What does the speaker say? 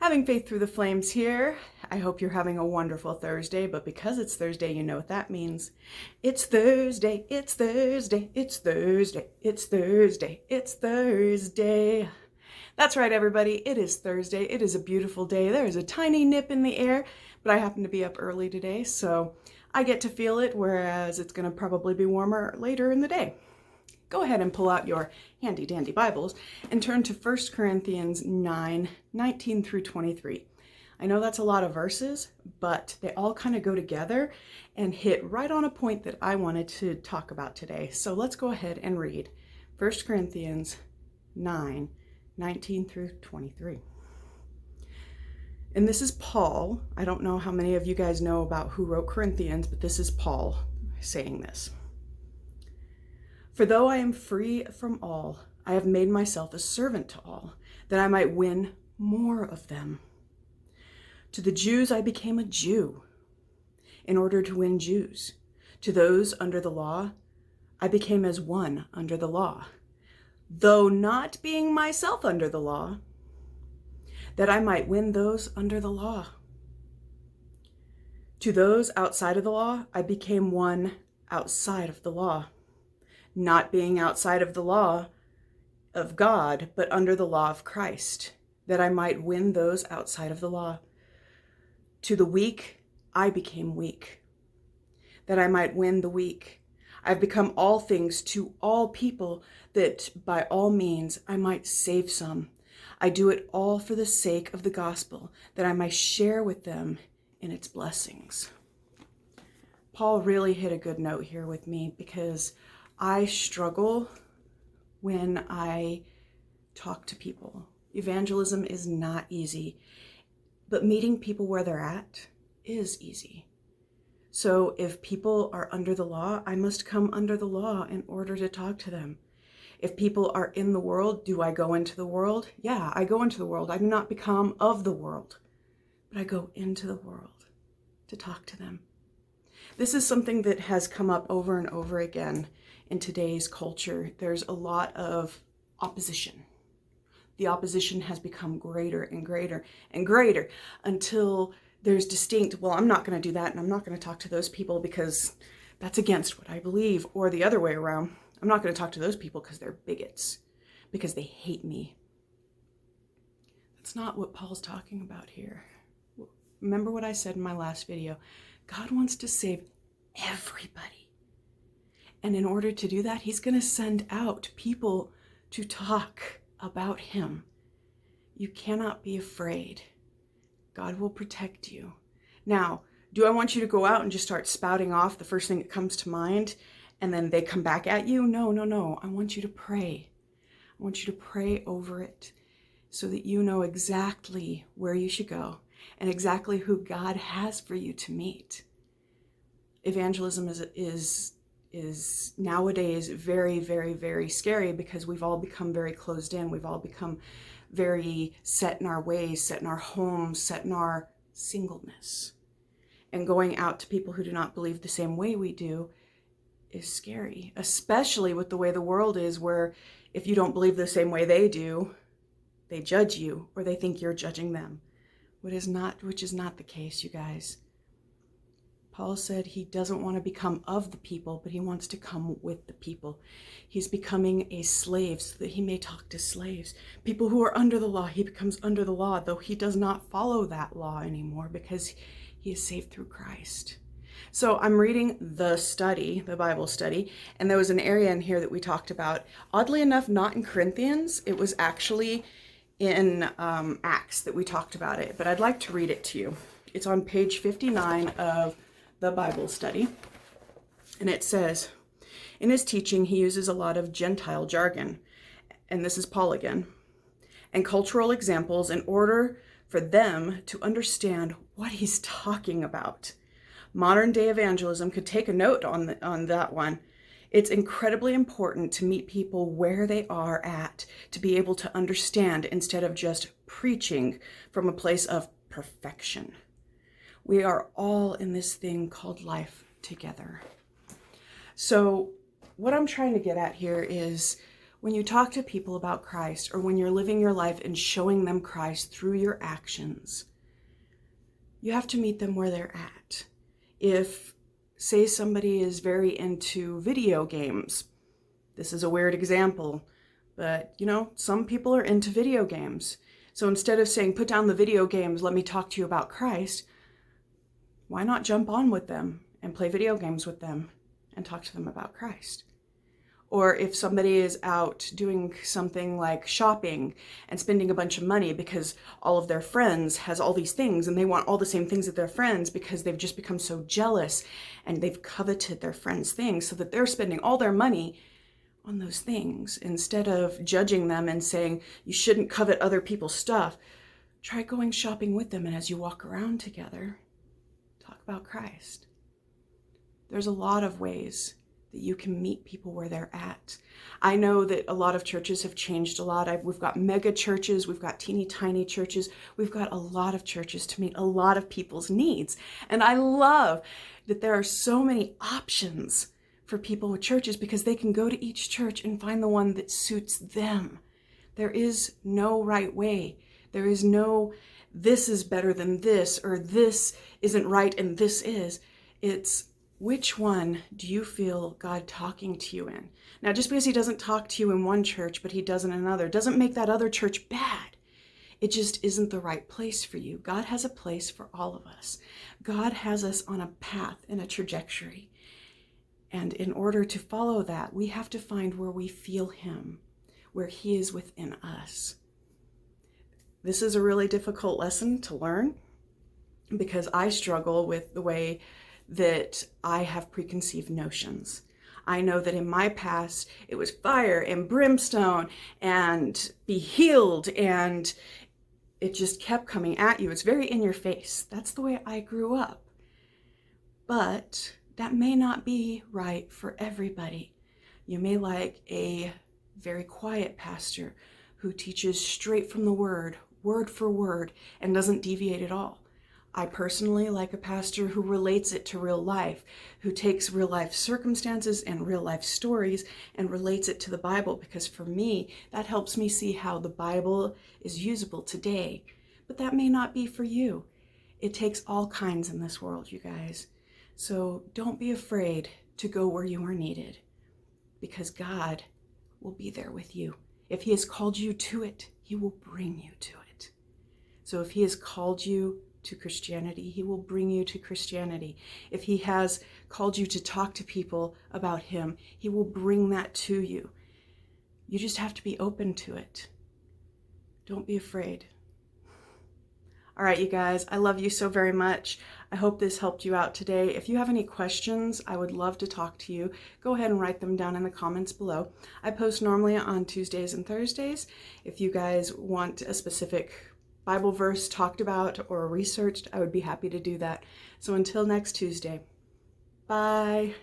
Having Faith Through the Flames here. I hope you're having a wonderful Thursday, but because it's Thursday, you know what that means. It's Thursday, it's Thursday, it's Thursday, it's Thursday, it's Thursday. That's right, everybody. It is Thursday. It is a beautiful day. There is a tiny nip in the air, but I happen to be up early today, so I get to feel it, whereas it's going to probably be warmer later in the day. Go ahead and pull out your handy dandy Bibles and turn to 1 Corinthians 9:19 through 23. I know that's a lot of verses, but they all kind of go together and hit right on a point that I wanted to talk about today. So let's go ahead and read 1 Corinthians 9:19 through 23. And this is Paul. I don't know how many of you guys know about who wrote Corinthians, but this is Paul saying this. For though I am free from all, I have made myself a servant to all, that I might win more of them. To the Jews I became a Jew, in order to win Jews. To those under the law, I became as one under the law, though not being myself under the law, that I might win those under the law. To those outside of the law, I became one outside of the law, not being outside of the law of God, but under the law of Christ, that I might win those outside of the law. To the weak, I became weak, that I might win the weak. I've become all things to all people, that by all means I might save some. I do it all for the sake of the gospel, that I might share with them in its blessings. Paul really hit a good note here with me, because I struggle when I talk to people. Evangelism is not easy, but meeting people where they're at is easy. So if people are under the law, I must come under the law in order to talk to them. If people are in the world, do I go into the world? Yeah, I go into the world. I do not become of the world, but I go into the world to talk to them. This is something that has come up over and over again in today's culture. There's a lot of opposition. The opposition has become greater and greater and greater until there's distinct, well, I'm not going to do that, and I'm not going to talk to those people because that's against what I believe. Or the other way around, I'm not going to talk to those people because they're bigots, because they hate me. That's not what Paul's talking about here. Remember what I said in my last video. God wants to save everybody. And in order to do that, he's going to send out people to talk about him. You cannot be afraid. God will protect you. Now, do I want you to go out and just start spouting off the first thing that comes to mind and then they come back at you? No, no, no. I want you to pray. I want you to pray over it so that you know exactly where you should go and exactly who God has for you to meet. Evangelism is nowadays very, very, very scary because we've all become very closed in. We've all become very set in our ways, set in our homes, set in our singleness. And going out to people who do not believe the same way we do is scary, especially with the way the world is, where if you don't believe the same way they do, they judge you or they think you're judging them, which is not the case, you guys. Paul said he doesn't want to become of the people, but he wants to come with the people. He's becoming a slave so that he may talk to slaves. People who are under the law, he becomes under the law, though he does not follow that law anymore because he is saved through Christ. So I'm reading the Bible study, and there was an area in here that we talked about. Oddly enough, not in Corinthians. It was actually in Acts that we talked about it, but I'd like to read it to you. It's on page 59 of the Bible study, and it says, in his teaching he uses a lot of Gentile jargon, and this is Paul again, and cultural examples in order for them to understand what he's talking about. Modern day evangelism could take a note on that one. It's incredibly important to meet people where they are at, to be able to understand instead of just preaching from a place of perfection. We are all in this thing called life together. So what I'm trying to get at here is When you talk to people about Christ, or when you're living your life and showing them Christ through your actions, you have to meet them where they're at. If, say, somebody is very into video games, this is a weird example, but some people are into video games. So instead of saying, put down the video games, let me talk to you about Christ, why not jump on with them and play video games with them and talk to them about Christ? Or if somebody is out doing something like shopping and spending a bunch of money because all of their friends has all these things and they want all the same things as their friends because they've just become so jealous and they've coveted their friends' things so that they're spending all their money on those things. Instead of judging them and saying, you shouldn't covet other people's stuff, try going shopping with them, and as you walk around together, talk about Christ. There's a lot of ways that you can meet people where they're at. I know that a lot of churches have changed a lot. We've got mega churches, we've got teeny tiny churches, we've got a lot of churches to meet a lot of people's needs. And I love that there are so many options for people with churches because they can go to each church and find the one that suits them. There is no right way. There is no, this is better than this, or this isn't right and this is. It's, which one do you feel God talking to you in? Now, just because he doesn't talk to you in one church, but he does in another, doesn't make that other church bad. It just isn't the right place for you. God has a place for all of us. God has us on a path and a trajectory. And in order to follow that, we have to find where we feel him, where he is within us. This is a really difficult lesson to learn because I struggle with the way that I have preconceived notions. I know that in my past, it was fire and brimstone and be healed, and it just kept coming at you. It's very in your face. That's the way I grew up. But that may not be right for everybody. You may like a very quiet pastor who teaches straight from the word for word, and doesn't deviate at all. I personally like a pastor who relates it to real life, who takes real life circumstances and real life stories and relates it to the Bible, because for me, that helps me see how the Bible is usable today. But that may not be for you. It takes all kinds in this world, you guys. So don't be afraid to go where you are needed, because God will be there with you. If he has called you to it, he will bring you to it. So if he has called you to Christianity, he will bring you to Christianity. If he has called you to talk to people about him, he will bring that to you. You just have to be open to it. Don't be afraid. All right, you guys, I love you so very much. I hope this helped you out today. If you have any questions, I would love to talk to you. Go ahead and write them down in the comments below. I post normally on Tuesdays and Thursdays. If you guys want a specific Bible verse talked about or researched, I would be happy to do that. So until next Tuesday, bye.